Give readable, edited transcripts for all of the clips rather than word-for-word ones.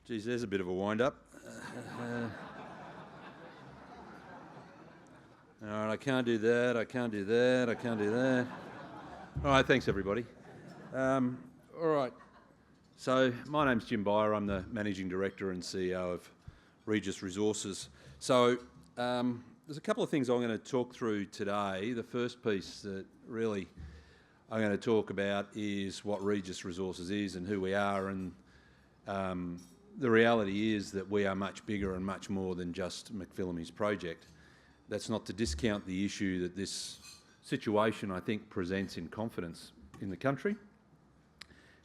Geez, there's a bit of a wind-up. All right, I can't do that, I can't do that, I can't do that. All right, thanks everybody. All right, so my name's Jim Beyer. I'm the Managing Director and CEO of Regis Resources. So there's a couple of things I'm going to talk through today. The first piece that really I'm going to talk about is what Regis Resources is and who we are, and the reality is that we are much bigger and much more than just McPhillamys project. That's not to discount the issue that this situation, I think, presents in confidence in the country.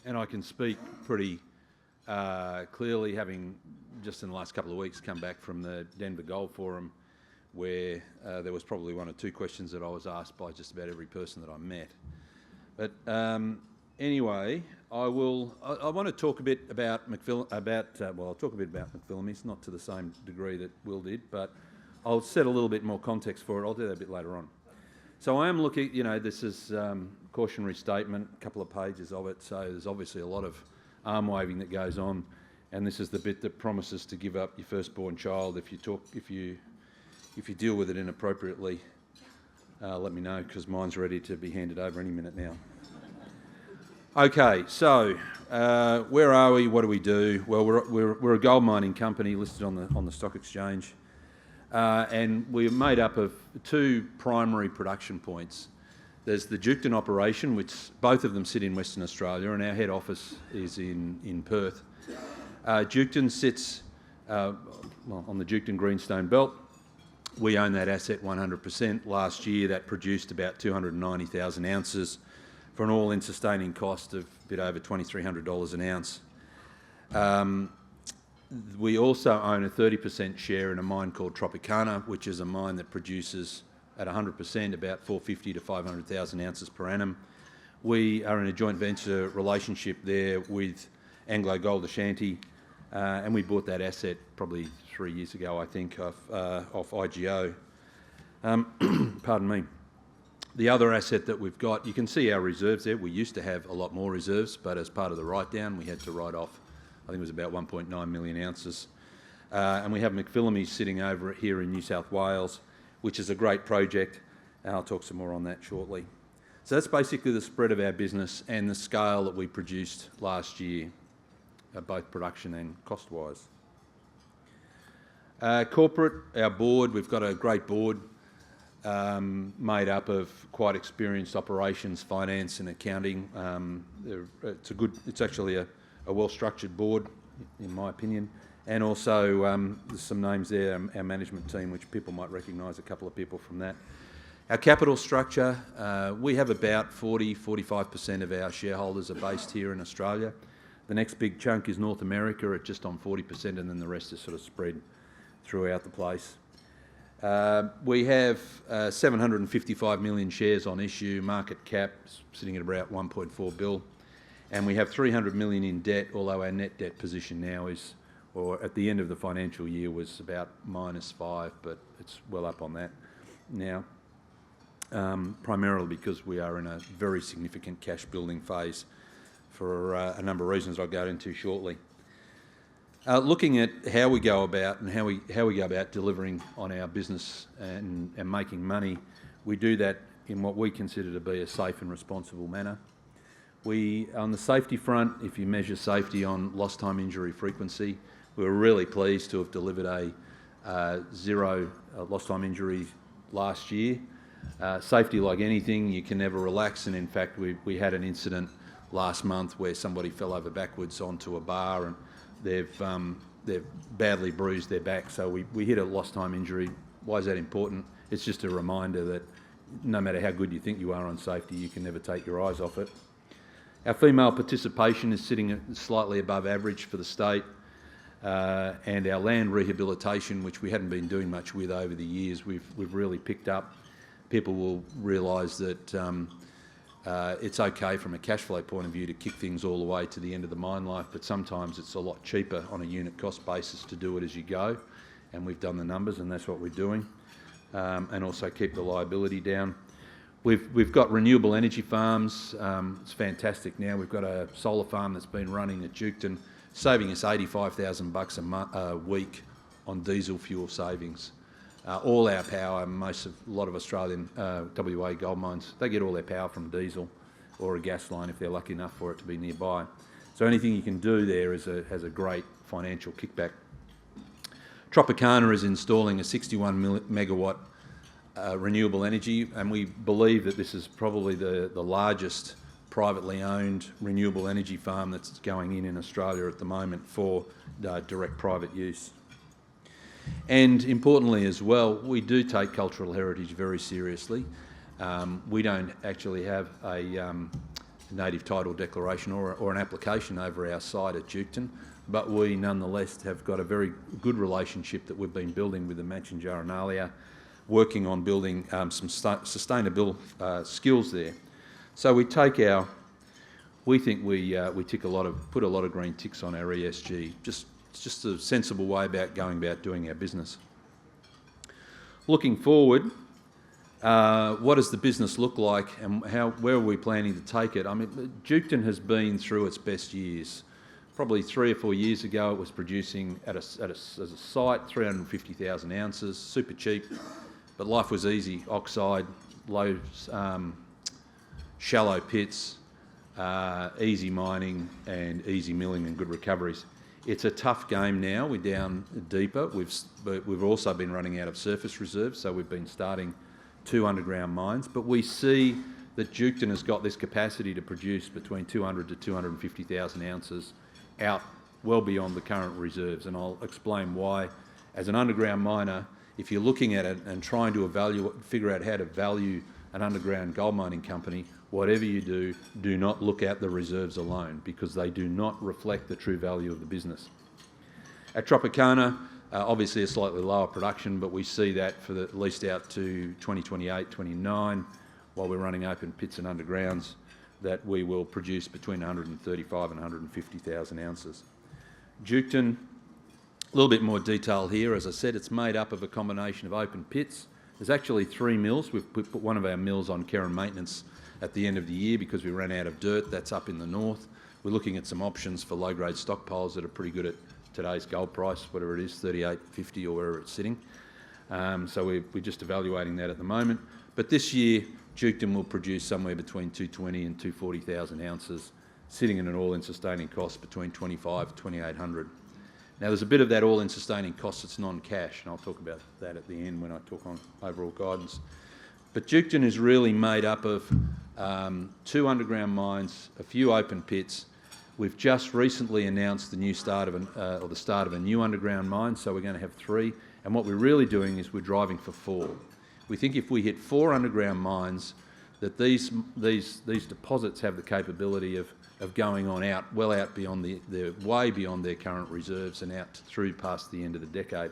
And I can speak pretty clearly, having just in the last couple of weeks come back from the Denver Gold Forum, where there was probably one or two questions that I was asked by just about every person that I met. But anyway, I want to talk a bit about I'll talk a bit about McPhillamys, not to the same degree that Will did, but I'll set a little bit more context for it. I'll do that a bit later on. So I am looking, this is cautionary statement, a couple of pages of it, so there's obviously a lot of arm waving that goes on, and this is the bit that promises to give up your firstborn child if you deal with it inappropriately. Let me know, because mine's ready to be handed over any minute now. Okay, so where are we? What do we do? Well, we're a gold mining company listed on the stock exchange, and we're made up of two primary production points. There's the Duketon operation, which both of them sit in Western Australia, and our head office is in Perth. Duketon sits on the Duketon Greenstone Belt. We own that asset 100%. Last year, that produced about 290,000 ounces for an all-in sustaining cost of a bit over $2,300 an ounce. We also own a 30% share in a mine called Tropicana, which is a mine that produces at 100% about 450 to 500,000 ounces per annum. We are in a joint venture relationship there with Anglo Gold Ashanti, and we bought that asset probably 3 years ago, I think, off IGO. Pardon me. The other asset that we've got, you can see our reserves there. We used to have a lot more reserves, but as part of the write-down, we had to write off, I think it was about 1.9 million ounces. And we have McPhillamys sitting over here in New South Wales, which is a great project, and I'll talk some more on that shortly. So that's basically the spread of our business and the scale that we produced last year, both production and cost-wise. Corporate, our board, we've got a great board made up of quite experienced operations, finance and accounting. It's actually a well-structured board, in my opinion. And also there's some names there, our management team, which people might recognise, a couple of people from that. Our capital structure, we have about 45% of our shareholders are based here in Australia. The next big chunk is North America at just on 40%, and then the rest is sort of spread throughout the place. We have 755 million shares on issue, market cap sitting at about 1.4 bill, and we have 300 million in debt, although our net debt position now is, or at the end of the financial year, was about -5, but it's well up on that now, primarily because we are in a very significant cash building phase for a number of reasons I'll go into shortly. Looking at how we go about and how we go about delivering on our business and making money, we do that in what we consider to be a safe and responsible manner. On the safety front, if you measure safety on lost time injury frequency, we were really pleased to have delivered a zero lost time injury last year. Safety, like anything, you can never relax, and in fact we had an incident last month where somebody fell over backwards onto a bar, and they've badly bruised their back, so we hit a lost time injury. Why is that important? It's just a reminder that no matter how good you think you are on safety, you can never take your eyes off it. Our female participation is sitting at slightly above average for the state, and our land rehabilitation, which we hadn't been doing much with over the years, we've really picked up. People will realise that it's okay from a cash flow point of view to kick things all the way to the end of the mine life, but sometimes it's a lot cheaper on a unit cost basis to do it as you go, and we've done the numbers, and that's what we're doing, and also keep the liability down. We've got renewable energy farms. It's fantastic now. We've got a solar farm that's been running at Duketon, saving us $85,000 a week on diesel fuel savings. All our power, a lot of Australian WA gold mines, they get all their power from diesel or a gas line if they're lucky enough for it to be nearby. So anything you can do there has a great financial kickback. Tropicana is installing a 61 megawatt renewable energy, and we believe that this is probably the largest privately owned renewable energy farm that's going in Australia at the moment for direct private use. And importantly as well, we do take cultural heritage very seriously. We don't actually have a native title declaration or an application over our site at Duketon, but we nonetheless have got a very good relationship that we've been building with the Matjinjaranalia, working on building some sustainable skills there. So we take we think we put a lot of green ticks on our ESG. It's just a sensible way about going about doing our business. Looking forward, what does the business look like, and where are we planning to take it? I mean, Duketon has been through its best years. Probably 3 or 4 years ago, it was producing as a site 350,000 ounces, super cheap, but life was easy. Oxide, low, shallow pits, easy mining, and easy milling and good recoveries. It's a tough game now. We're down deeper. We've also been running out of surface reserves, so we've been starting 2 underground mines. But we see that Duketon has got this capacity to produce between 200 to 250,000 ounces out well beyond the current reserves, and I'll explain why. As an underground miner, if you're looking at it and trying to figure out how to value an underground gold mining company, whatever you do, do not look at the reserves alone, because they do not reflect the true value of the business. At Tropicana, obviously a slightly lower production, but we see that for at least out to 2028, 29, while we're running open pits and undergrounds, that we will produce between 135 and 150,000 ounces. Duketon, a little bit more detail here. As I said, it's made up of a combination of open pits. There's actually 3 mills. We've put one of our mills on care and maintenance at the end of the year because we ran out of dirt. That's up in the north. We're looking at some options for low-grade stockpiles that are pretty good at today's gold price, whatever it is, $38.50 or wherever it's sitting. So we're just evaluating that at the moment. But this year, Duketon will produce somewhere between 220 and 240,000 ounces, sitting in an all-in sustaining cost between 25 and 2,800. Now, there's a bit of that all-in sustaining cost that's non-cash, and I'll talk about that at the end when I talk on overall guidance. But Duketon is really made up of 2 underground mines, a few open pits. We've just recently announced the start of a new underground mine, so we're going to have 3. And what we're really doing is we're driving for 4. We think if we hit 4 underground mines, that these deposits have the capability of going on well out beyond way beyond their current reserves and out through past the end of the decade.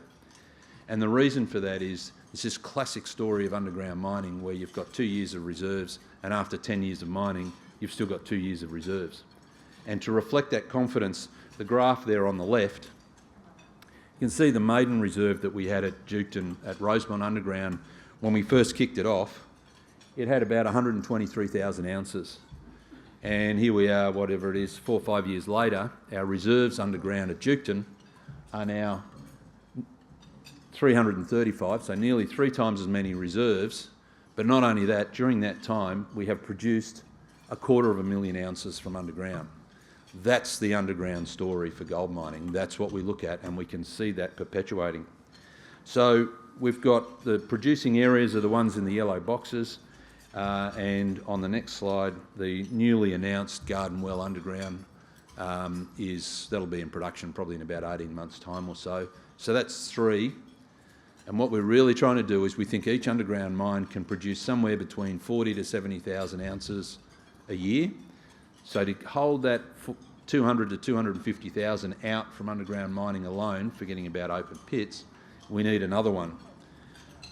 And the reason for that is it's this classic story of underground mining where you've got 2 years of reserves, and after 10 years of mining, you've still got 2 years of reserves. And to reflect that confidence, the graph there on the left, you can see the maiden reserve that we had at Duketon at Rosemont Underground. When we first kicked it off, it had about 123,000 ounces. And here we are, whatever it is, 4 or 5 years later, our reserves underground at Duketon are now 335, so nearly 3 times as many reserves. But not only that, during that time, we have produced 250,000 ounces from underground. That's the underground story for gold mining. That's what we look at, and we can see that perpetuating. So we've got the producing areas are the ones in the yellow boxes, and on the next slide, the newly announced Garden Well underground that'll be in production probably in about 18 months' time or so. So that's 3. And what we're really trying to do is we think each underground mine can produce somewhere between 40 to 70,000 ounces a year. So to hold that 200 to 250,000 out from underground mining alone, forgetting about open pits, we need another one.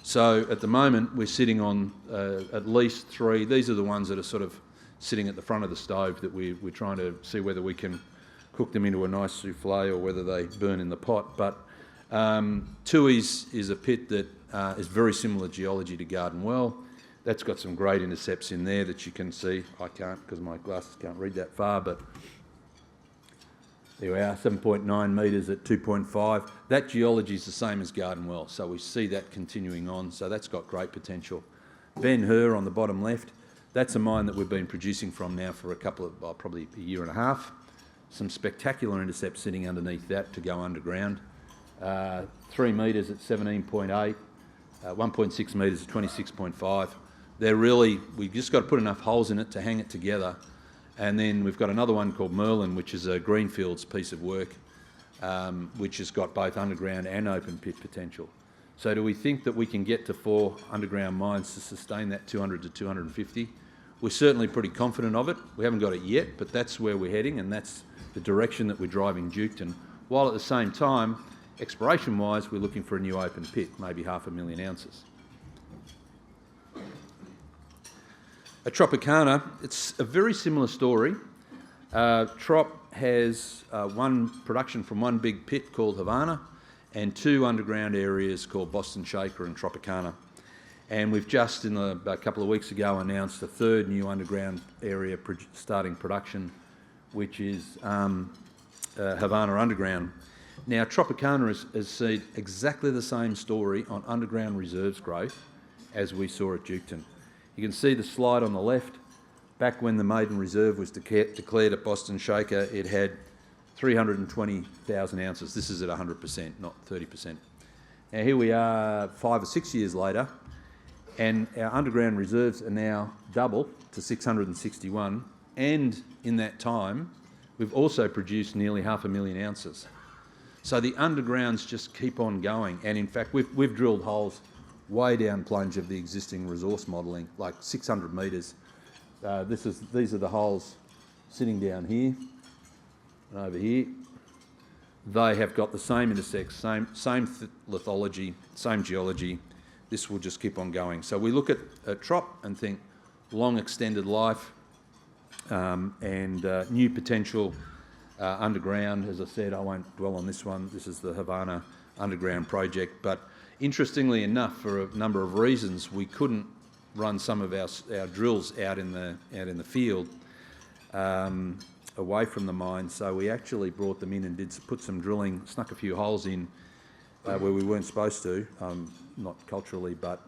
So at the moment, we're sitting on at least 3. These are the ones that are sort of sitting at the front of the stove that we're trying to see whether we can cook them into a nice souffle or whether they burn in the pot. But Tooheys is a pit that is very similar geology to Garden Well. That's got some great intercepts in there that you can see. I can't because my glasses can't read that far, but there we are, 7.9 metres at 2.5. That geology is the same as Garden Well, so we see that continuing on, so that's got great potential. Ben Hur on the bottom left, that's a mine that we've been producing from now for probably a year and a half. Some spectacular intercepts sitting underneath that to go underground. 3 metres at 17.8, 1.6 metres at 26.5. They're really, we've just got to put enough holes in it to hang it together. And then we've got another one called Merlin, which is a greenfields piece of work, which has got both underground and open pit potential. So do we think that we can get to 4 underground mines to sustain that 200 to 250? We're certainly pretty confident of it. We haven't got it yet, but that's where we're heading, and that's the direction that we're driving Duketon. While at the same time, exploration-wise, we're looking for a new open pit, maybe 500,000 ounces. At Tropicana, it's a very similar story. Trop has one production from one big pit called Havana and 2 underground areas called Boston Shaker and Tropicana. And we've just, about a couple of weeks ago, announced a 3rd new underground area starting production, which is Havana Underground. Now, Tropicana has seen exactly the same story on underground reserves growth as we saw at Duketon. You can see the slide on the left. Back when the maiden reserve was declared at Boston Shaker, it had 320,000 ounces. This is at 100%, not 30%. Now here we are 5 or 6 years later, and our underground reserves are now double to 661, and in that time, we've also produced nearly 500,000 ounces. So the undergrounds just keep on going, and in fact, we've drilled holes way down plunge of the existing resource modelling, like 600 metres. These are the holes sitting down here and over here. They have got the same intersects, same lithology, same geology. This will just keep on going. So we look at Trop and think long extended life and new potential underground. As I said, I won't dwell on this one. This is the Havana Underground project, but interestingly enough, for a number of reasons, we couldn't run some of our drills out in the field away from the mine, so we actually brought them in and put some drilling, snuck a few holes in where we weren't supposed to, not culturally but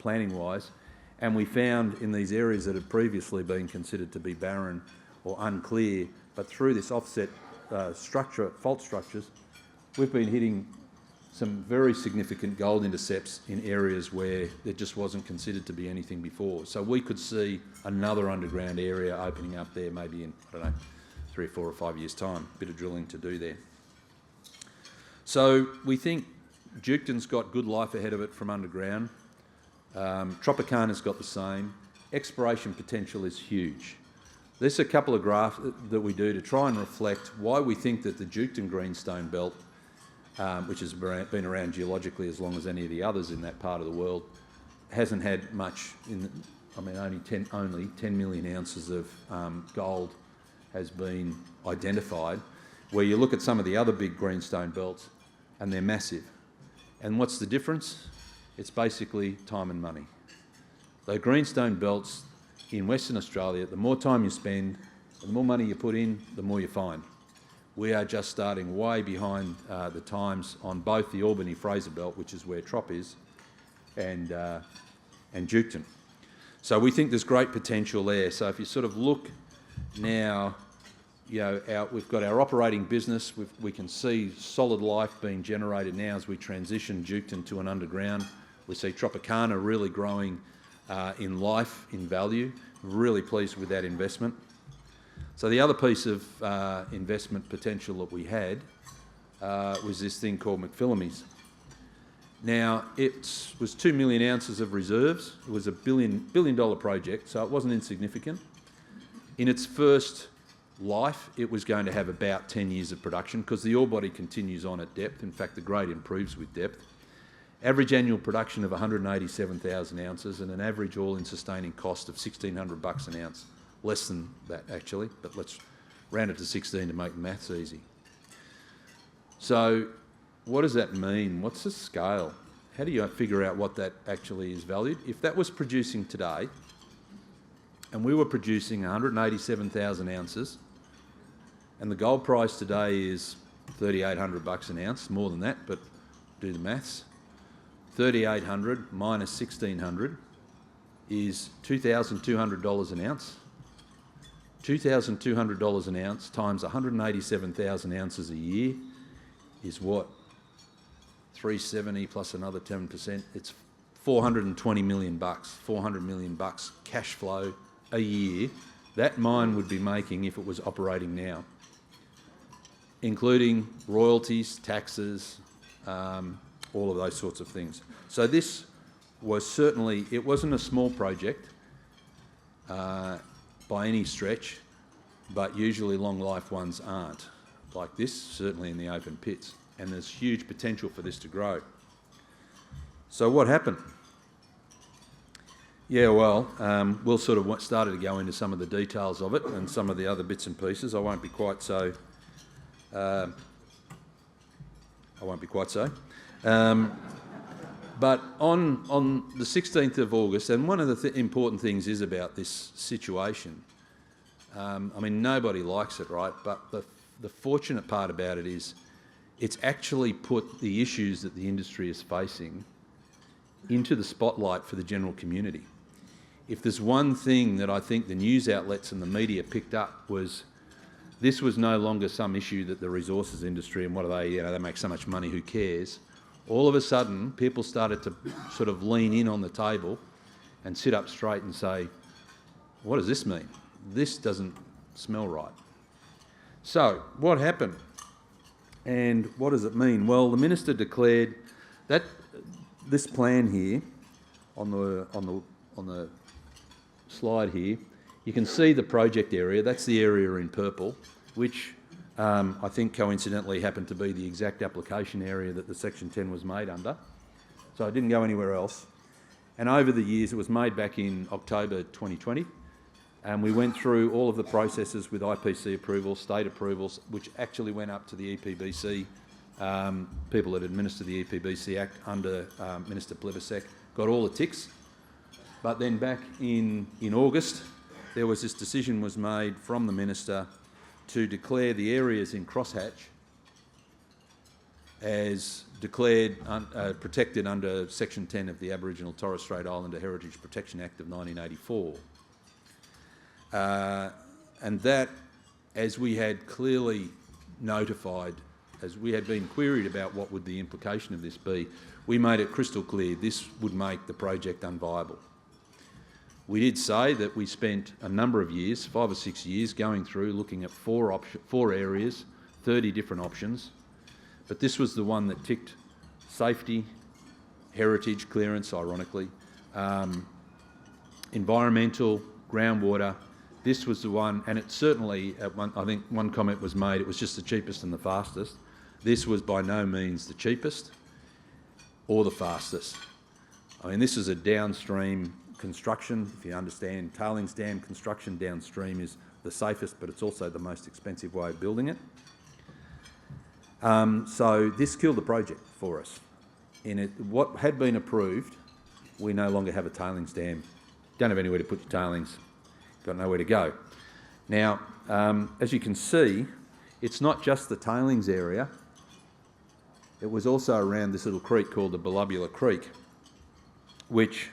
planning-wise, and we found in these areas that had previously been considered to be barren or unclear, but through this offset fault structures, we've been hitting some very significant gold intercepts in areas where there just wasn't considered to be anything before. So we could see another underground area opening up there maybe in, 3 or 4 or 5 years' time. A bit of drilling to do there. So we think Duketon's got good life ahead of it from underground. Tropicana's got the same. Exploration potential is huge. There's a couple of graphs that we do to try and reflect why we think that the Duketon Greenstone Belt, which has been around geologically as long as any of the others in that part of the world, hasn't had much, only 10 million ounces of gold has been identified, where you look at some of the other big greenstone belts and they're massive. And what's the difference? It's basically time and money. The greenstone belts in Western Australia, the more time you spend, the more money you put in, the more you find. We are just starting way behind the times on both the Albany-Fraser belt, which is where Trop is, and Duketon. So we think there's great potential there. So if you sort of look now, we've got our operating business. We can see solid life being generated now as we transition Duketon to an underground. We see Tropicana really growing in life, in value. Really pleased with that investment. So the other piece of investment potential that we had was this thing called McPhillamys. Now, it was 2 million ounces of reserves. It was a billion-dollar project, so it wasn't insignificant. In its first life, it was going to have about 10 years of production because the ore body continues on at depth. In fact, the grade improves with depth. Average annual production of 187,000 ounces and an average all-in sustaining cost of $1,600 an ounce. Less than that, actually, but let's round it to 16 to make the maths easy. So what does that mean? What's the scale? how do you figure out what that actually is valued? If that was producing today, and we were producing 187,000 ounces, and the gold price today is $3,800 an ounce, more than that, but do the maths. 3,800 minus 1,600 is $2,200 an ounce. $2,200 an ounce times 187,000 ounces a year is what? 370 plus another 10%. It's 420 million bucks, 400 million bucks cash flow a year that mine would be making if it was operating now, including royalties, taxes, all of those sorts of things. So this was certainly, it wasn't a small project by any stretch, but usually long life ones aren't. Like this, certainly in the open pits, and there's huge potential for this to grow. So what happened? Yeah, well, we'll sort of started to go into some of the details of it and some of the other bits and pieces. I won't be quite so. But on the 16th of August, and one of the important things is about this situation, I mean, nobody likes it, right? But the fortunate part about it is it's actually put the issues that the industry is facing into the spotlight for the general community. If there's one thing that I think the news outlets and the media picked up was this was no longer some issue that the resources industry and what are they, they make so much money, who cares? All of a sudden, people started to sort of lean in on the table and sit up straight and say, what does this mean? This doesn't smell right. So, what happened? And what does it mean? Well, the minister declared that this plan here, on the slide here, you can see the project area. That's the area in purple, which I think coincidentally happened to be the exact application area that the Section 10 was made under. So it didn't go anywhere else. And over the years, it was made back in October 2020, and we went through all of the processes with IPC approvals, state approvals, which actually went up to the EPBC, people that administer the EPBC Act under Minister Plibersek, got all the ticks. But then back in August, there was this decision was made from the minister to declare the areas in crosshatch as declared protected under Section 10 of the Aboriginal Torres Strait Islander Heritage Protection Act of 1984. And that, as we had clearly notified, as we had been queried about what would the implication of this be, we made it crystal clear this would make the project unviable. We did say that we spent a number of years, 5 or 6 years, going through looking at four areas, 30 different options, but this was the one that ticked safety, heritage clearance, ironically, environmental, groundwater. This was the one, and it certainly, I think one comment was made, it was just the cheapest and the fastest. This was by no means the cheapest or the fastest. I mean, this is a downstream construction. If you understand, tailings dam construction downstream is the safest, but it's also the most expensive way of building it. So this killed the project for us. What had been approved, we no longer have a tailings dam. Don't have anywhere to put your tailings. Got nowhere to go. Now, as you can see, it's not just the tailings area. It was also around this little creek called the Belubula Creek, which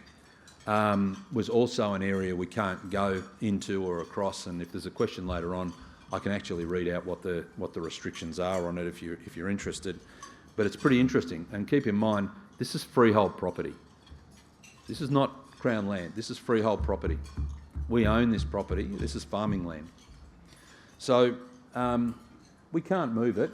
was also an area we can't go into or across, and if there's a question later on, I can actually read out what the restrictions are on it if you're interested. But it's pretty interesting, and keep in mind, this is freehold property. This is not Crown land, this is freehold property. We own this property, this is farming land. So we can't move it.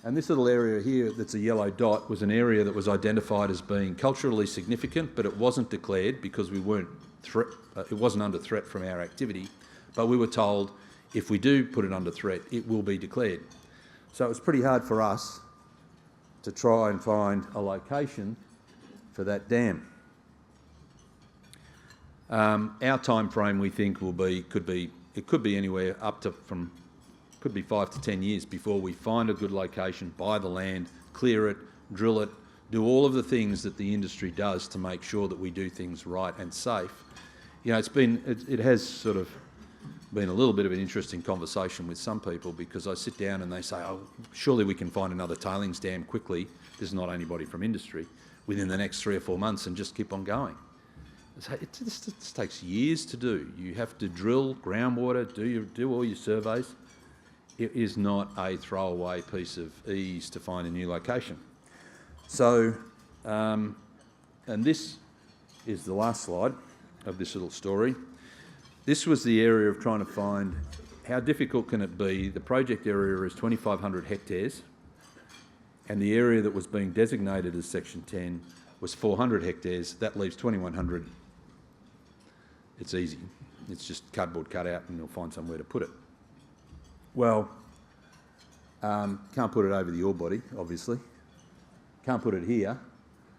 And this little area here that's a yellow dot was an area that was identified as being culturally significant, but it wasn't declared because we weren't it wasn't under threat from our activity. But we were told if we do put it under threat, it will be declared. So it was pretty hard for us to try and find a location for that dam. Our time frame, we think, could be anywhere up to could be 5 to 10 years before we find a good location, buy the land, clear it, drill it, do all of the things that the industry does to make sure that we do things right and safe. You know, it has sort of been a little bit of an interesting conversation with some people, because I sit down and they say, oh, surely we can find another tailings dam quickly. There's not anybody from industry within the next 3 or 4 months, and just keep on going. This takes years to do. You have to drill groundwater, do all your surveys. It is not a throwaway piece of ease to find a new location. So, and this is the last slide of this little story. This was the area of trying to find how difficult can it be. The project area is 2,500 hectares, and the area that was being designated as Section 10 was 400 hectares. That leaves 2,100. It's easy. It's just cardboard cut out and you'll find somewhere to put it. Well, can't put it over the ore body, obviously. Can't put it here,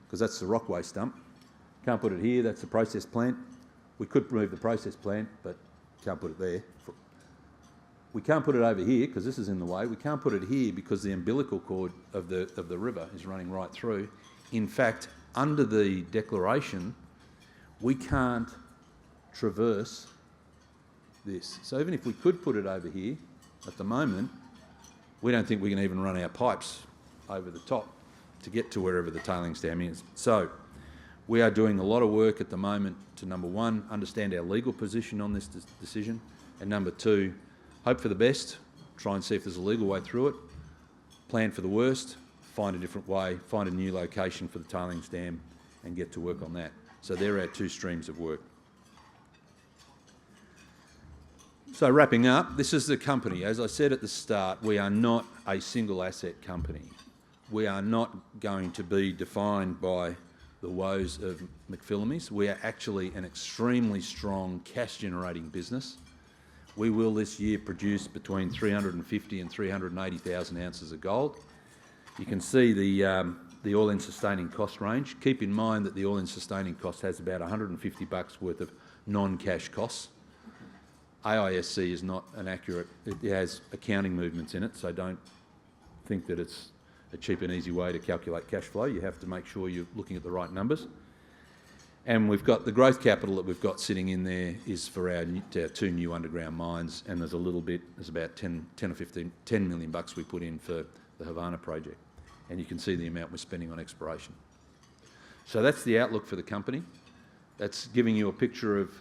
because that's the rock waste dump. Can't put it here, that's the process plant. We could remove the process plant, but can't put it there. We can't put it over here, because this is in the way. We can't put it here because the umbilical cord of the river is running right through. In fact, under the declaration, we can't traverse this. So even if we could put it over here, at the moment, we don't think we can even run our pipes over the top to get to wherever the tailings dam is. So we are doing a lot of work at the moment to, number one, understand our legal position on this decision, and number two, hope for the best, try and see if there's a legal way through it, plan for the worst, find a different way, find a new location for the tailings dam and get to work on that. So there are our two streams of work. So wrapping up, this is the company. As I said at the start, we are not a single asset company. We are not going to be defined by the woes of McPhillamys. We are actually an extremely strong cash generating business. We will this year produce between 350 and 380,000 ounces of gold. You can see the all-in sustaining cost range. Keep in mind that the all-in sustaining cost has about $150 worth of non-cash costs. AISC is not an accurate, it has accounting movements in it, so don't think that it's a cheap and easy way to calculate cash flow. You have to make sure you're looking at the right numbers. And we've got the growth capital that we've got sitting in there is for our two new underground mines, and there's a little bit, there's about 10 million bucks we put in for the Havana project. And you can see the amount we're spending on exploration. So that's the outlook for the company. That's giving you a picture of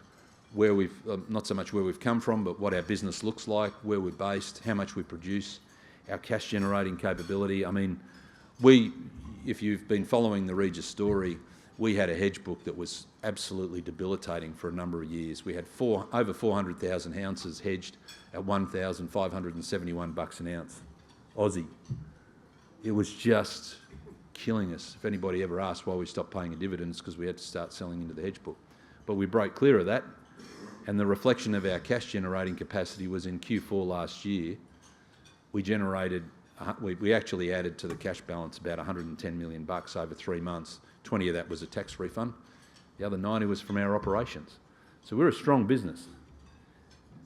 where we've, not so much where we've come from, but what our business looks like, where we're based, how much we produce, our cash generating capability. I mean, if you've been following the Regis story, we had a hedge book that was absolutely debilitating for a number of years. We had over 400,000 ounces hedged at $1,571 an ounce, Aussie. It was just killing us. If anybody ever asked why we stopped paying a dividend, it's because we had to start selling into the hedge book. But we broke clear of that, and the reflection of our cash generating capacity was in Q4 last year. We generated, we actually added to the cash balance about 110 million bucks over 3 months. 20 of that was a tax refund. The other 90 was from our operations. So we're a strong business.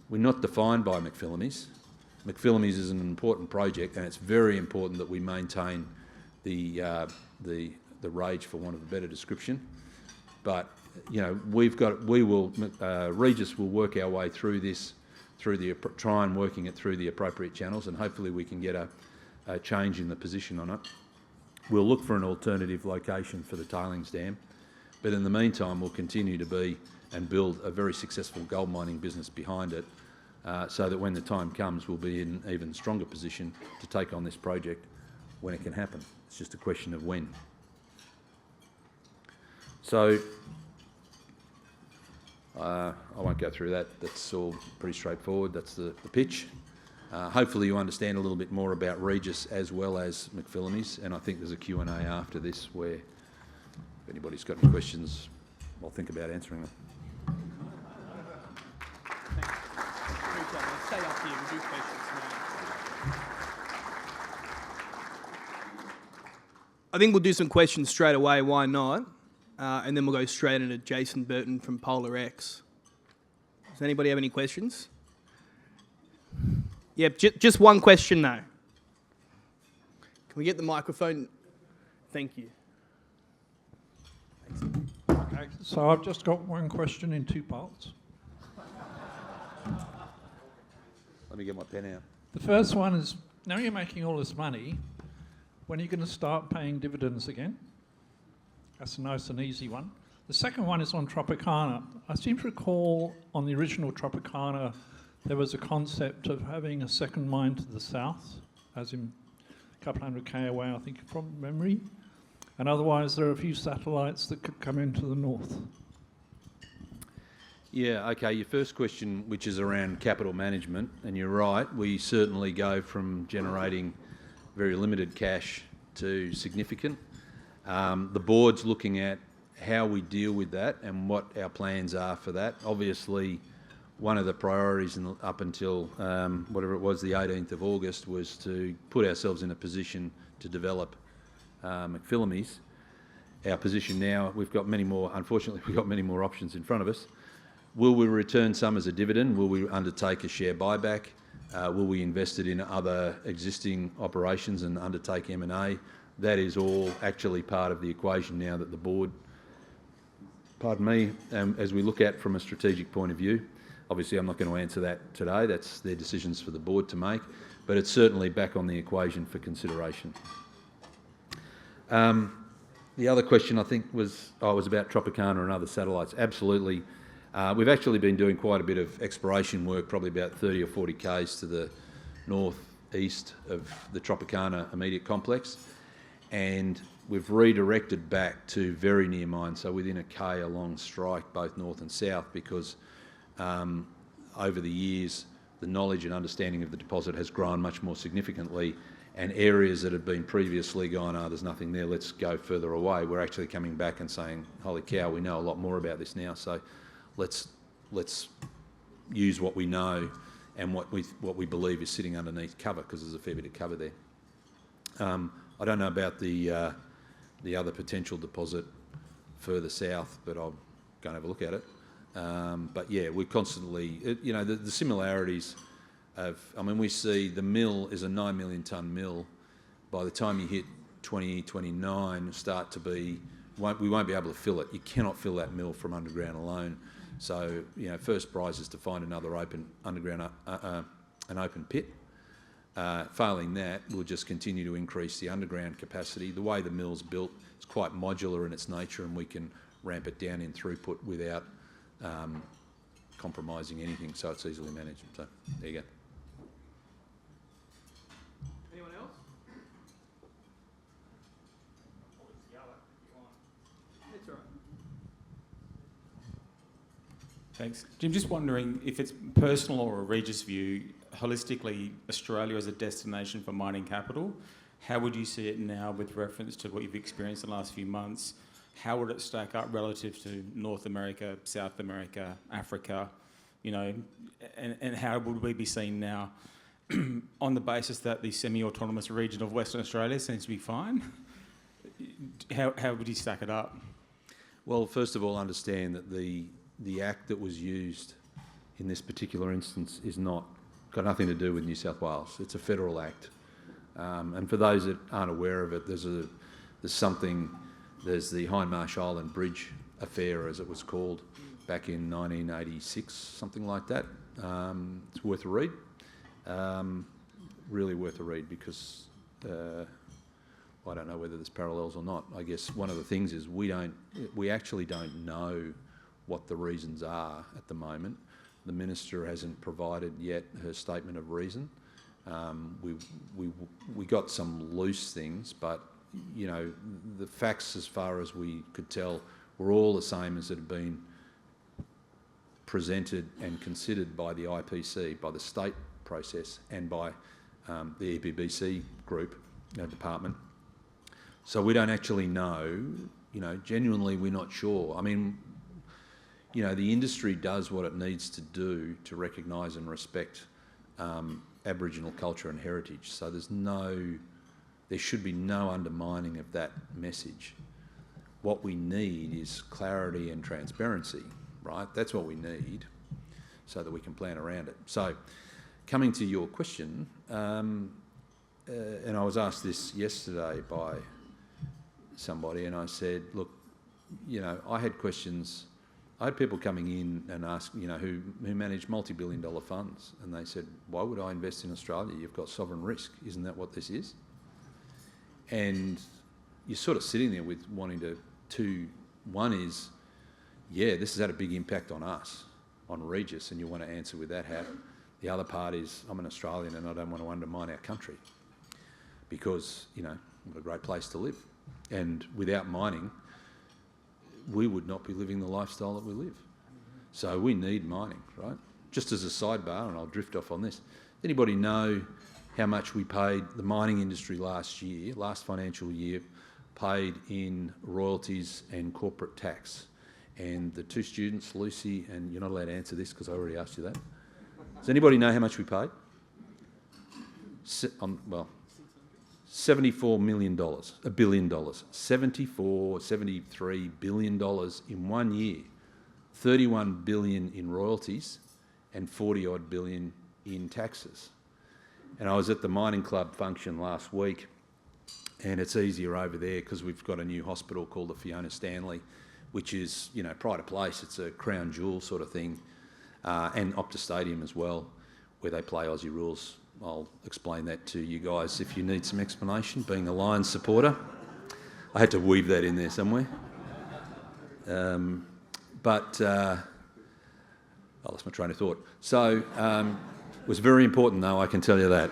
We're not defined by McPhillamys. McPhillamys is an important project, and it's very important that we maintain the rage, for want of a better description. But you know, Regis will work our way through this, try and working it through the appropriate channels, and hopefully we can get a change in the position on it. We'll look for an alternative location for the tailings dam, but in the meantime we'll continue to be and build a very successful gold mining business behind it, so that when the time comes we'll be in an even stronger position to take on this project when it can happen. It's just a question of when. So I won't go through that. That's all pretty straightforward. That's the pitch. Hopefully you understand a little bit more about Regis as well as McPhillamys, and I think there's a Q&A after this where if anybody's got any questions, I'll think about answering them. Stay up here, we'll do questions now. I think we'll do some questions straight away, why not? And then we'll go straight into Jason Burton from Polar X. Does anybody have any questions? Yep, just one question though. Can we get the microphone? Thank you. Okay, so I've just got one question in two parts. Let me get my pen out. The first one is, now you're making all this money, when are you going to start paying dividends again? That's a nice and easy one. The second one is on Tropicana. I seem to recall on the original Tropicana there was a concept of having a second mine to the south, as in a couple hundred K away, I think, from memory. And otherwise there are a few satellites that could come into the north. Yeah, okay, your first question, which is around capital management, and you're right, we certainly go from generating very limited cash to significant. The board's looking at how we deal with that and what our plans are for that. Obviously, one of the priorities up until whatever it was, the 18th of August, was to put ourselves in a position to develop McPhillamys. Our position now, unfortunately, we've got many more options in front of us. Will we return some as a dividend? Will we undertake a share buyback? Will we invest it in other existing operations and undertake M&A? That is all actually part of the equation now that the board, as we look at from a strategic point of view. Obviously, I'm not going to answer that today. That's their decisions for the board to make, but it's certainly back on the equation for consideration. The other question, I think, was about Tropicana and other satellites. Absolutely. We've actually been doing quite a bit of exploration work, probably about 30 or 40 k's to the northeast of the Tropicana immediate complex, and we've redirected back to very near mine, so within a K along strike, both north and south, because over the years the knowledge and understanding of the deposit has grown much more significantly, and areas that had been previously gone, there's nothing there, let's go further away, we're actually coming back and saying, holy cow, we know a lot more about this now, so let's use what we know and what we believe is sitting underneath cover, because there's a fair bit of cover there. I don't know about the other potential deposit further south, but I'll go and have a look at it. But yeah, we're constantly, the similarities of, we see the mill is a 9 million tonne mill. By the time you hit 2029, we won't be able to fill it. You cannot fill that mill from underground alone. So, first prize is to find another open pit. Failing that, we'll just continue to increase the underground capacity. The way the mill's built, it's quite modular in its nature, and we can ramp it down in throughput without compromising anything, so it's easily managed. So there you go. Anyone else? It's all right. Thanks. Jim, just wondering if it's personal or a Regis view, holistically, Australia as a destination for mining capital, how would you see it now with reference to what you've experienced in the last few months? How would it stack up relative to North America, South America, Africa, and how would we be seen now on the basis that the semi-autonomous region of Western Australia seems to be fine? How would you stack it up? Well, first of all, understand that the act that was used in this particular instance got nothing to do with New South Wales. It's a federal act. And for those that aren't aware of it, there's the Hindmarsh Island Bridge affair, as it was called, back in 1986, something like that. It's worth a read. Really worth a read, because I don't know whether there's parallels or not. I guess one of the things is we actually don't know what the reasons are at the moment. The Minister hasn't provided yet her statement of reason. We got some loose things, but the facts, as far as we could tell, were all the same as it had been presented and considered by the IPC, by the state process, and by the EPBC group department. So we don't actually know. Genuinely, we're not sure. The industry does what it needs to do to recognise and respect Aboriginal culture and heritage. So there should be no undermining of that message. What we need is clarity and transparency, right? That's what we need, so that we can plan around it. So, coming to your question, and I was asked this yesterday by somebody, and I said, look, I had questions. I had people coming in and ask, who manage multi-billion-dollar funds, and they said, "Why would I invest in Australia? You've got sovereign risk. Isn't that what this is?" And you're sort of sitting there with wanting to. One is, yeah, this has had a big impact on us, on Regis, and you want to answer with that hat. The other part is, I'm an Australian and I don't want to undermine our country because, what a great place to live. And without mining, we would not be living the lifestyle that we live. So we need mining, right? Just as a sidebar, and I'll drift off on this, anybody know how much we paid the mining industry last financial year, paid in royalties and corporate tax? And the two students, Lucy, and you're not allowed to answer this because I already asked you that. Does anybody know how much we paid? $74 million, $1 billion, $73 billion in 1 year, 31 billion in royalties and 40 odd billion in taxes. And I was at the mining club function last week, and it's easier over there because we've got a new hospital called the Fiona Stanley, which is, pride of place. It's a crown jewel sort of thing, and Optus Stadium as well, where they play Aussie rules. I'll explain that to you guys if you need some explanation, being a Lions supporter. I had to weave that in there somewhere. I lost my train of thought. So it was very important, though, I can tell you that.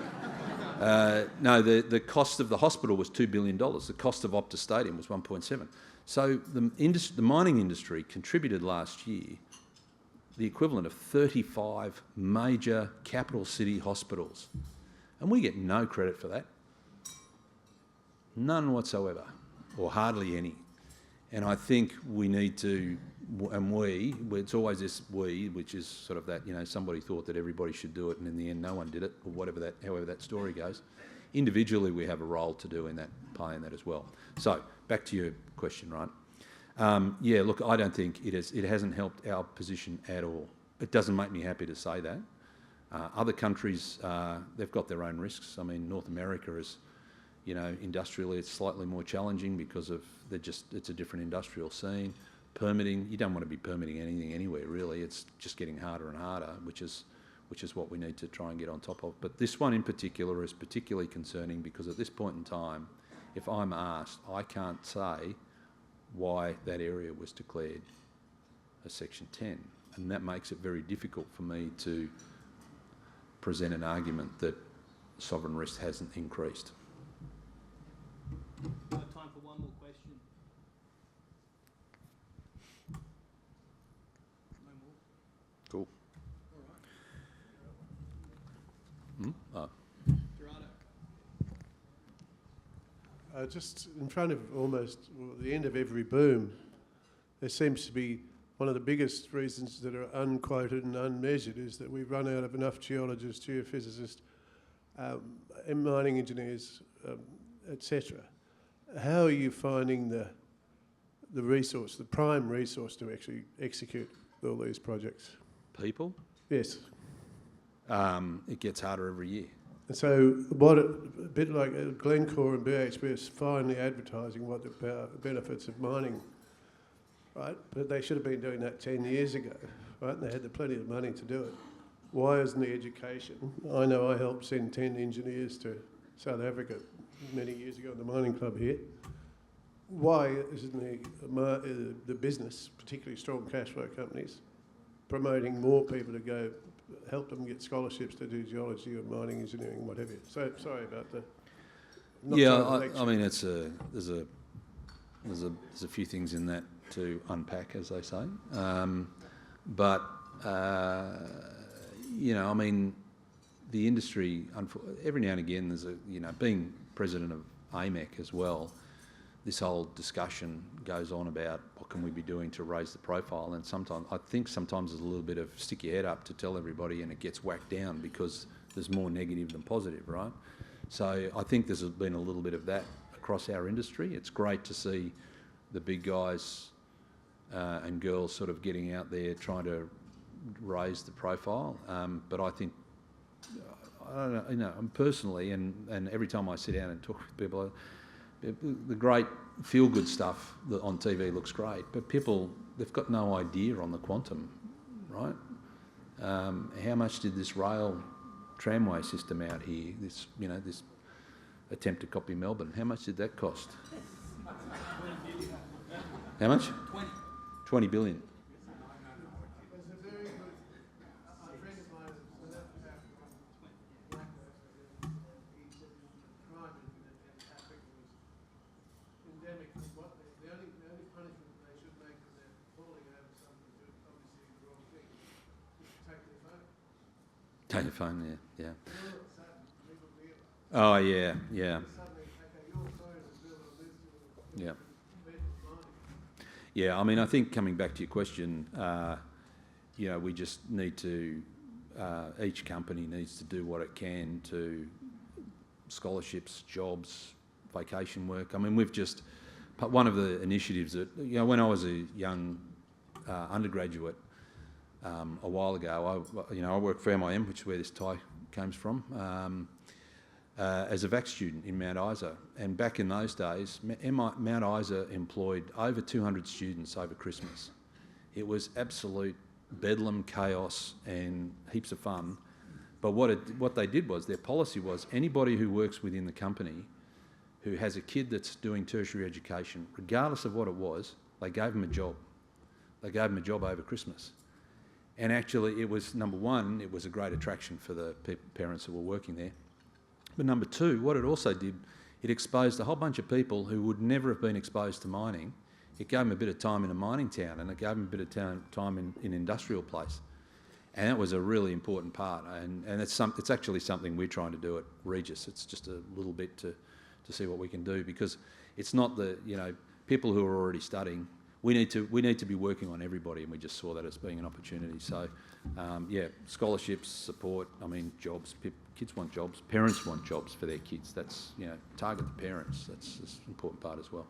No, the cost of the hospital was $2 billion. The cost of Optus Stadium was 1.7. So the mining industry contributed last year the equivalent of 35 major capital city hospitals. And we get no credit for that. None whatsoever, or hardly any. And I think we need to, it's always this we, which is sort of that, somebody thought that everybody should do it and in the end no one did it, or however that story goes. Individually we have a role to do in that, playing that as well. So, back to your question, right? Look, I don't think it hasn't helped our position at all. It doesn't make me happy to say that. Other countries, they've got their own risks. I mean, North America is, industrially it's slightly more challenging because of it's a different industrial scene. Permitting, you don't want to be permitting anything anywhere really. It's just getting harder and harder, which is what we need to try and get on top of. But this one in particular is particularly concerning because at this point in time, if I'm asked, I can't say why that area was declared a Section 10. And that makes it very difficult for me to present an argument that sovereign risk hasn't increased. We have time for one more question. No more? Cool. All right. Gerardo. Just in front of the end of every boom, there seems to be one of the biggest reasons that are unquoted and unmeasured is that we've run out of enough geologists, geophysicists, and mining engineers, etc. How are you finding the resource, the prime resource to actually execute all these projects? People? Yes. It gets harder every year. And so a bit like Glencore and BHP is finally advertising what the benefits of mining, right? But they should have been doing that 10 years ago, right? And they had plenty of money to do it. Why isn't the education? I know I helped send 10 engineers to South Africa many years ago in the mining club here. Why isn't the business, particularly strong cash flow companies, promoting more people to go help them get scholarships to do geology or mining engineering, whatever? So sorry about the. I mean, there's a few things in that to unpack, as they say. I mean, the industry, every now and again, there's being president of AMEC as well, this whole discussion goes on about what can we be doing to raise the profile, and I think sometimes there's a little bit of stick your head up to tell everybody and it gets whacked down because there's more negative than positive, right? So I think there's been a little bit of that across our industry. It's great to see the big guys and girls sort of getting out there trying to raise the profile, but I think, I don't know, personally, and every time I sit down and talk with people, The great feel-good stuff on TV looks great, but people, they've got no idea on the quantum, right? How much did this rail tramway system out here, this attempt to copy Melbourne, how much did that cost? How much? 20 billion. Take your phone, yeah. Oh, yeah. Yeah, I mean, I think coming back to your question, we just need to, each company needs to do what it can to scholarships, jobs, vacation work. I mean, one of the initiatives that, when I was a young undergraduate, a while ago, I worked for MIM, which is where this tie comes from, as a VAC student in Mount Isa. And back in those days, Mount Isa employed over 200 students over Christmas. It was absolute bedlam, chaos, and heaps of fun. But what they did was, their policy was, anybody who works within the company who has a kid that's doing tertiary education, regardless of what it was, they gave them a job. They gave them a job over Christmas. And actually, it was, number one, it was a great attraction for the parents who were working there. But number two, what it also did, it exposed a whole bunch of people who would never have been exposed to mining. It gave them a bit of time in a mining town, and it gave them a bit of time in an industrial place. And that was a really important part. And it's actually something we're trying to do at Regis. It's just a little bit to see what we can do, because it's not the, people who are already studying. We need to be working on everybody, and we just saw that as being an opportunity. So, scholarships, support. I mean, jobs. Kids want jobs. Parents want jobs for their kids. That's target the parents. That's an important part as well.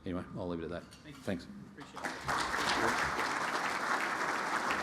Anyway, I'll leave it at that. Thanks. Appreciate it.